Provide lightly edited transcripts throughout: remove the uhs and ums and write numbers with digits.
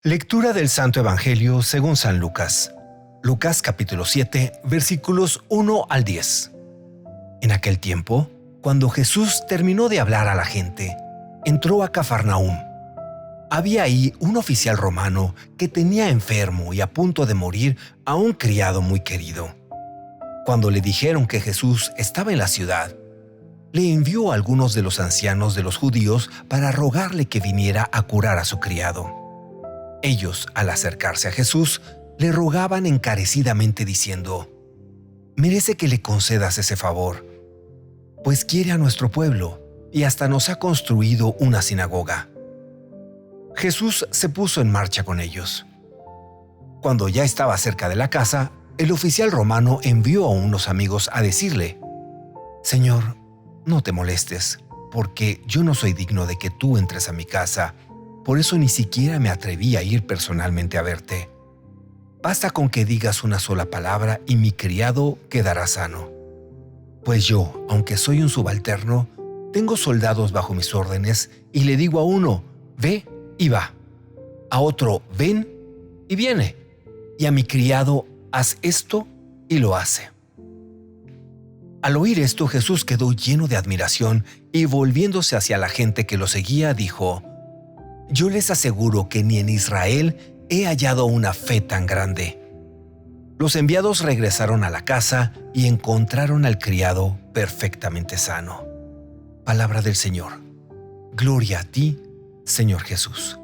Lectura del Santo Evangelio según San Lucas. Lucas capítulo 7, versículos 1 al 10. En aquel tiempo, cuando Jesús terminó de hablar a la gente, entró a Cafarnaúm. Había ahí un oficial romano que tenía enfermo y a punto de morir a un criado muy querido. Cuando le dijeron que Jesús estaba en la ciudad, le envió a algunos de los ancianos de los judíos para rogarle que viniera a curar a su criado. Ellos, al acercarse a Jesús, le rogaban encarecidamente diciendo: «Merece que le concedas ese favor, pues quiere a nuestro pueblo y hasta nos ha construido una sinagoga». Jesús se puso en marcha con ellos. Cuando ya estaba cerca de la casa, el oficial romano envió a unos amigos a decirle: «Señor, no te molestes, porque yo no soy digno de que tú entres a mi casa. Por eso ni siquiera me atreví a ir personalmente a verte. Basta con que digas una sola palabra y mi criado quedará sano. Pues yo, aunque soy un subalterno, tengo soldados bajo mis órdenes y le digo a uno, ve y va. A otro, ven y viene. Y a mi criado, haz esto y lo hace». Al oír esto, Jesús quedó lleno de admiración y volviéndose hacia la gente que lo seguía, dijo: «Yo les aseguro que ni en Israel he hallado una fe tan grande». Los enviados regresaron a la casa y encontraron al criado perfectamente sano. Palabra del Señor. Gloria a ti, Señor Jesús.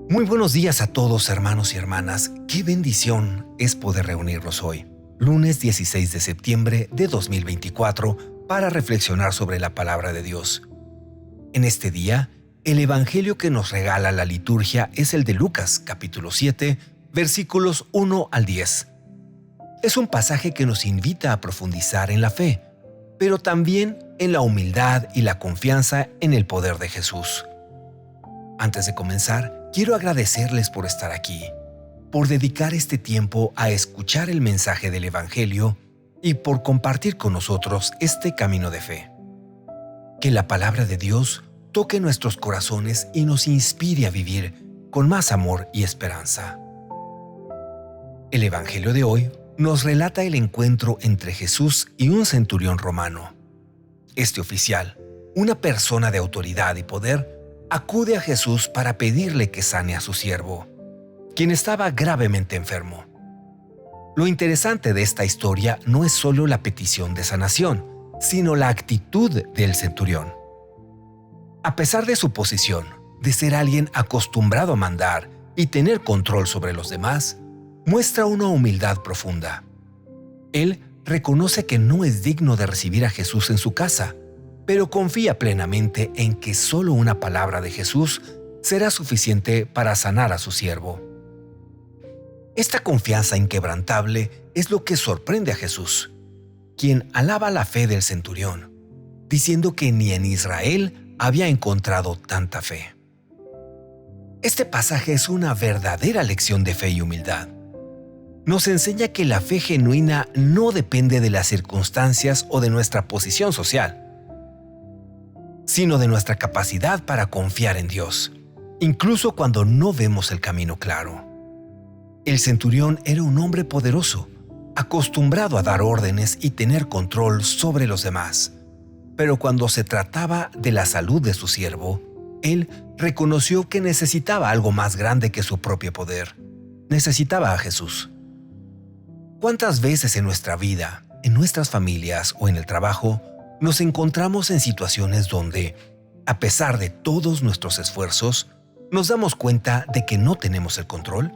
Muy buenos días a todos, hermanos y hermanas. Qué bendición es poder reunirnos hoy, lunes 16 de septiembre de 2024, para reflexionar sobre la palabra de Dios. En este día, el evangelio que nos regala la liturgia es el de Lucas, capítulo 7, versículos 1 al 10. Es un pasaje que nos invita a profundizar en la fe, pero también en la humildad y la confianza en el poder de Jesús. Antes de comenzar, quiero agradecerles por estar aquí, por dedicar este tiempo a escuchar el mensaje del evangelio y por compartir con nosotros este camino de fe. Que la palabra de Dios toque nuestros corazones y nos inspire a vivir con más amor y esperanza. El evangelio de hoy nos relata el encuentro entre Jesús y un centurión romano. Este oficial, una persona de autoridad y poder, acude a Jesús para pedirle que sane a su siervo, quien estaba gravemente enfermo. Lo interesante de esta historia no es solo la petición de sanación, sino la actitud del centurión. A pesar de su posición, de ser alguien acostumbrado a mandar y tener control sobre los demás, muestra una humildad profunda. Él reconoce que no es digno de recibir a Jesús en su casa, pero confía plenamente en que solo una palabra de Jesús será suficiente para sanar a su siervo. Esta confianza inquebrantable es lo que sorprende a Jesús, quien alaba la fe del centurión, diciendo que ni en Israel había encontrado tanta fe. Este pasaje es una verdadera lección de fe y humildad. Nos enseña que la fe genuina no depende de las circunstancias o de nuestra posición social, sino de nuestra capacidad para confiar en Dios, incluso cuando no vemos el camino claro. El centurión era un hombre poderoso, acostumbrado a dar órdenes y tener control sobre los demás. Pero cuando se trataba de la salud de su siervo, él reconoció que necesitaba algo más grande que su propio poder. Necesitaba a Jesús. ¿Cuántas veces en nuestra vida, en nuestras familias o en el trabajo, nos encontramos en situaciones donde, a pesar de todos nuestros esfuerzos, nos damos cuenta de que no tenemos el control?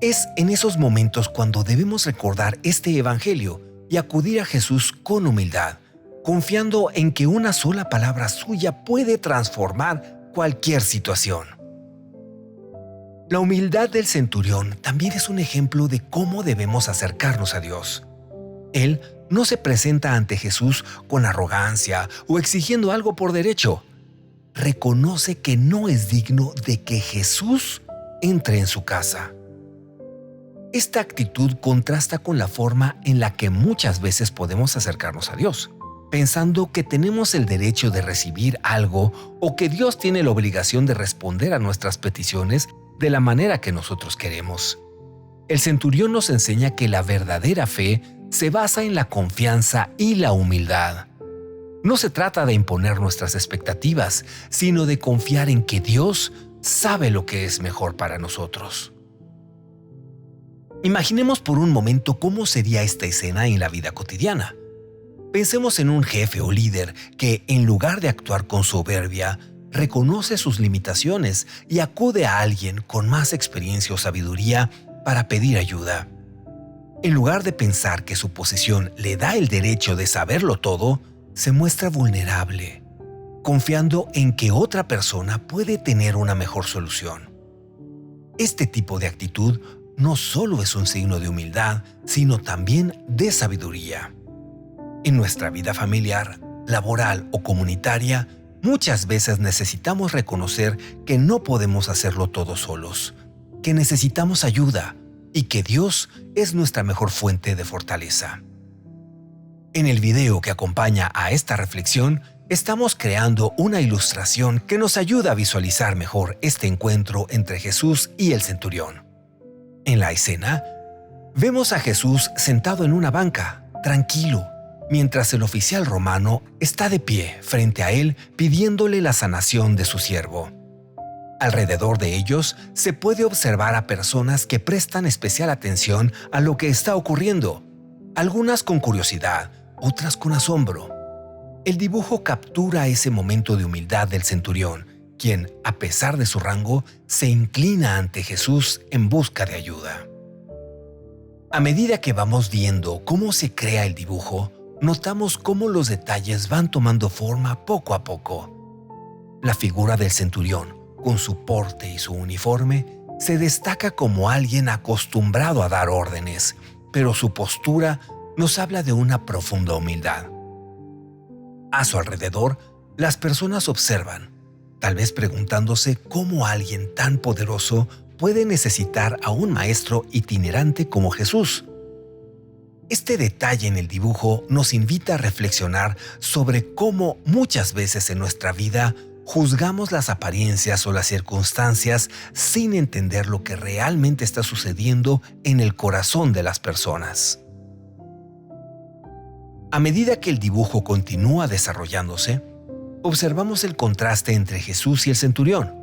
Es en esos momentos cuando debemos recordar este evangelio y acudir a Jesús con humildad, confiando en que una sola palabra suya puede transformar cualquier situación. La humildad del centurión también es un ejemplo de cómo debemos acercarnos a Dios. Él no se presenta ante Jesús con arrogancia o exigiendo algo por derecho. Reconoce que no es digno de que Jesús entre en su casa. Esta actitud contrasta con la forma en la que muchas veces podemos acercarnos a Dios. pensando que tenemos el derecho de recibir algo o que Dios tiene la obligación de responder a nuestras peticiones de la manera que nosotros queremos. El centurión nos enseña que la verdadera fe se basa en la confianza y la humildad. No se trata de imponer nuestras expectativas, sino de confiar en que Dios sabe lo que es mejor para nosotros. Imaginemos por un momento cómo sería esta escena en la vida cotidiana. Pensemos en un jefe o líder que, en lugar de actuar con soberbia, reconoce sus limitaciones y acude a alguien con más experiencia o sabiduría para pedir ayuda. En lugar de pensar que su posición le da el derecho de saberlo todo, se muestra vulnerable, confiando en que otra persona puede tener una mejor solución. Este tipo de actitud no solo es un signo de humildad, sino también de sabiduría. En nuestra vida familiar, laboral o comunitaria, muchas veces necesitamos reconocer que no podemos hacerlo todo solos, que necesitamos ayuda y que Dios es nuestra mejor fuente de fortaleza. En el video que acompaña a esta reflexión, estamos creando una ilustración que nos ayuda a visualizar mejor este encuentro entre Jesús y el centurión. En la escena, vemos a Jesús sentado en una banca, tranquilo, mientras el oficial romano está de pie frente a él pidiéndole la sanación de su siervo. Alrededor de ellos se puede observar a personas que prestan especial atención a lo que está ocurriendo, algunas con curiosidad, otras con asombro. El dibujo captura ese momento de humildad del centurión, quien, a pesar de su rango, se inclina ante Jesús en busca de ayuda. A medida que vamos viendo cómo se crea el dibujo, notamos cómo los detalles van tomando forma poco a poco. La figura del centurión, con su porte y su uniforme, se destaca como alguien acostumbrado a dar órdenes, pero su postura nos habla de una profunda humildad. A su alrededor, las personas observan, tal vez preguntándose cómo alguien tan poderoso puede necesitar a un maestro itinerante como Jesús. Este detalle en el dibujo nos invita a reflexionar sobre cómo muchas veces en nuestra vida juzgamos las apariencias o las circunstancias sin entender lo que realmente está sucediendo en el corazón de las personas. A medida que el dibujo continúa desarrollándose, observamos el contraste entre Jesús y el centurión.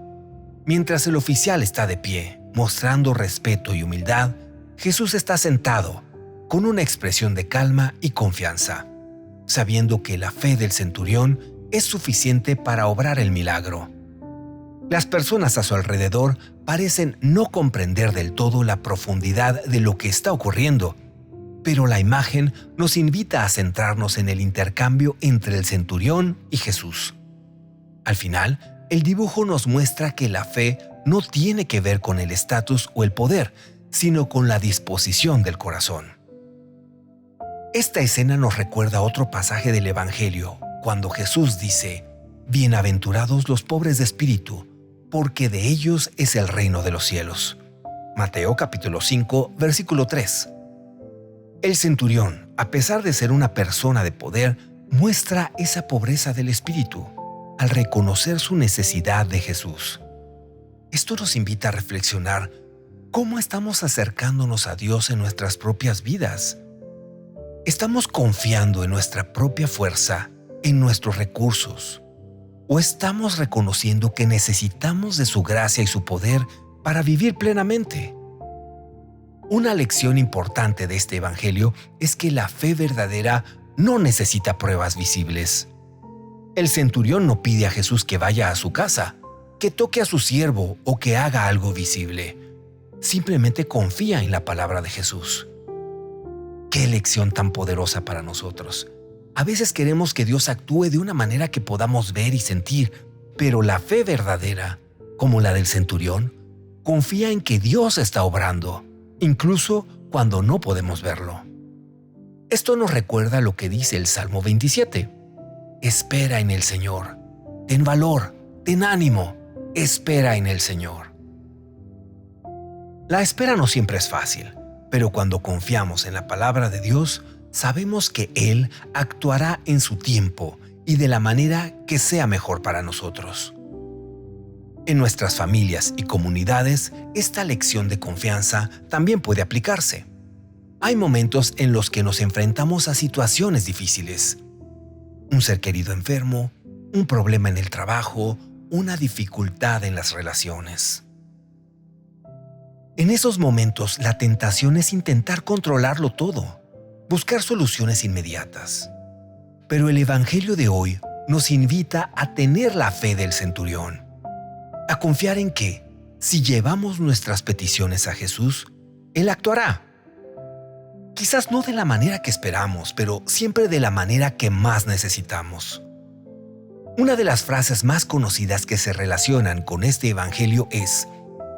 Mientras el oficial está de pie, mostrando respeto y humildad, Jesús está sentado, con una expresión de calma y confianza, sabiendo que la fe del centurión es suficiente para obrar el milagro. Las personas a su alrededor parecen no comprender del todo la profundidad de lo que está ocurriendo, pero la imagen nos invita a centrarnos en el intercambio entre el centurión y Jesús. Al final, el dibujo nos muestra que la fe no tiene que ver con el estatus o el poder, sino con la disposición del corazón. Esta escena nos recuerda otro pasaje del Evangelio, cuando Jesús dice: «Bienaventurados los pobres de espíritu, porque de ellos es el reino de los cielos». Mateo capítulo 5, versículo 3. El centurión, a pesar de ser una persona de poder, muestra esa pobreza del espíritu al reconocer su necesidad de Jesús. Esto nos invita a reflexionar cómo estamos acercándonos a Dios en nuestras propias vidas. ¿Estamos confiando en nuestra propia fuerza, en nuestros recursos? ¿O estamos reconociendo que necesitamos de su gracia y su poder para vivir plenamente? Una lección importante de este evangelio es que la fe verdadera no necesita pruebas visibles. El centurión no pide a Jesús que vaya a su casa, que toque a su siervo o que haga algo visible. Simplemente confía en la palabra de Jesús. ¡Qué lección tan poderosa para nosotros! A veces queremos que Dios actúe de una manera que podamos ver y sentir, pero la fe verdadera, como la del centurión, confía en que Dios está obrando, incluso cuando no podemos verlo. Esto nos recuerda lo que dice el Salmo 27. Espera en el Señor. Ten valor, ten ánimo, espera en el Señor. La espera no siempre es fácil, pero cuando confiamos en la palabra de Dios, sabemos que Él actuará en su tiempo y de la manera que sea mejor para nosotros. En nuestras familias y comunidades, esta lección de confianza también puede aplicarse. Hay momentos en los que nos enfrentamos a situaciones difíciles. Un ser querido enfermo, un problema en el trabajo, una dificultad en las relaciones. En esos momentos, la tentación es intentar controlarlo todo, buscar soluciones inmediatas. Pero el Evangelio de hoy nos invita a tener la fe del centurión, a confiar en que, si llevamos nuestras peticiones a Jesús, Él actuará. Quizás no de la manera que esperamos, pero siempre de la manera que más necesitamos. Una de las frases más conocidas que se relacionan con este Evangelio es: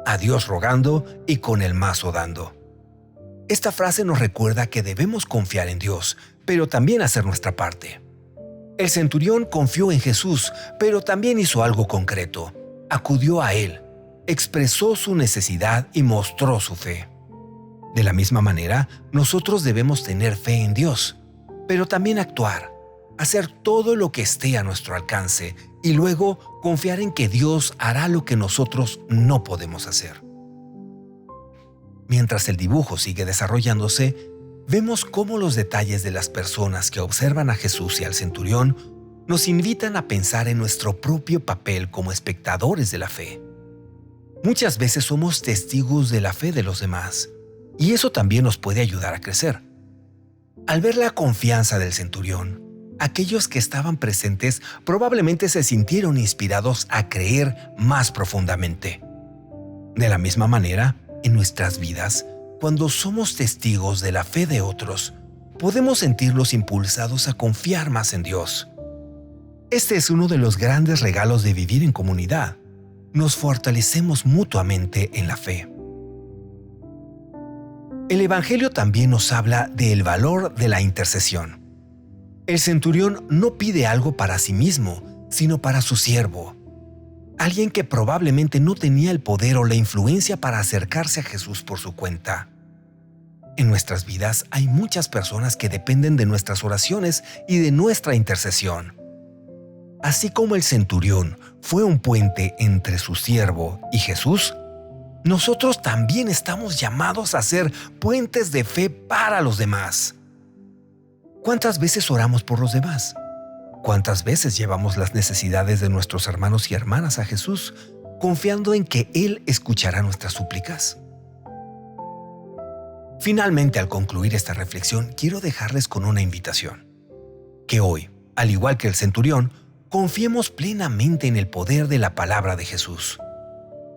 a Dios rogando y con el mazo dando. Esta frase nos recuerda que debemos confiar en Dios, pero también hacer nuestra parte. El centurión confió en Jesús, pero también hizo algo concreto. Acudió a Él, expresó su necesidad y mostró su fe. De la misma manera, nosotros debemos tener fe en Dios, pero también actuar, hacer todo lo que esté a nuestro alcance y luego confiar en que Dios hará lo que nosotros no podemos hacer. Mientras el dibujo sigue desarrollándose, vemos cómo los detalles de las personas que observan a Jesús y al centurión nos invitan a pensar en nuestro propio papel como espectadores de la fe. Muchas veces somos testigos de la fe de los demás, y eso también nos puede ayudar a crecer. Al ver la confianza del centurión, aquellos que estaban presentes probablemente se sintieron inspirados a creer más profundamente. De la misma manera, en nuestras vidas, cuando somos testigos de la fe de otros, podemos sentirnos impulsados a confiar más en Dios. Este es uno de los grandes regalos de vivir en comunidad. Nos fortalecemos mutuamente en la fe. El Evangelio también nos habla del valor de la intercesión. El centurión no pide algo para sí mismo, sino para su siervo. Alguien que probablemente no tenía el poder o la influencia para acercarse a Jesús por su cuenta. En nuestras vidas hay muchas personas que dependen de nuestras oraciones y de nuestra intercesión. Así como el centurión fue un puente entre su siervo y Jesús, nosotros también estamos llamados a ser puentes de fe para los demás. ¿Cuántas veces oramos por los demás? ¿Cuántas veces llevamos las necesidades de nuestros hermanos y hermanas a Jesús, confiando en que Él escuchará nuestras súplicas? Finalmente, al concluir esta reflexión, quiero dejarles con una invitación. Que hoy, al igual que el centurión, confiemos plenamente en el poder de la palabra de Jesús.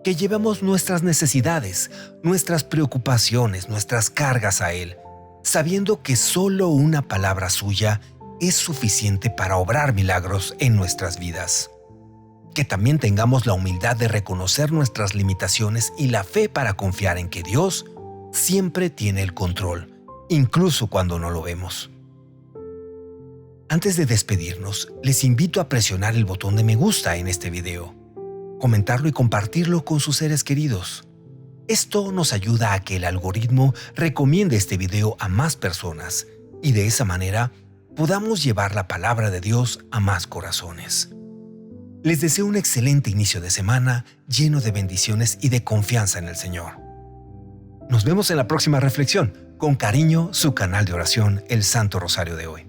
Que llevemos nuestras necesidades, nuestras preocupaciones, nuestras cargas a Él, sabiendo que solo una palabra suya es suficiente para obrar milagros en nuestras vidas. Que también tengamos la humildad de reconocer nuestras limitaciones y la fe para confiar en que Dios siempre tiene el control, incluso cuando no lo vemos. Antes de despedirnos, les invito a presionar el botón de me gusta en este video, comentarlo y compartirlo con sus seres queridos. Esto nos ayuda a que el algoritmo recomiende este video a más personas y de esa manera podamos llevar la palabra de Dios a más corazones. Les deseo un excelente inicio de semana lleno de bendiciones y de confianza en el Señor. Nos vemos en la próxima reflexión. Con cariño, su canal de oración, el Santo Rosario de hoy.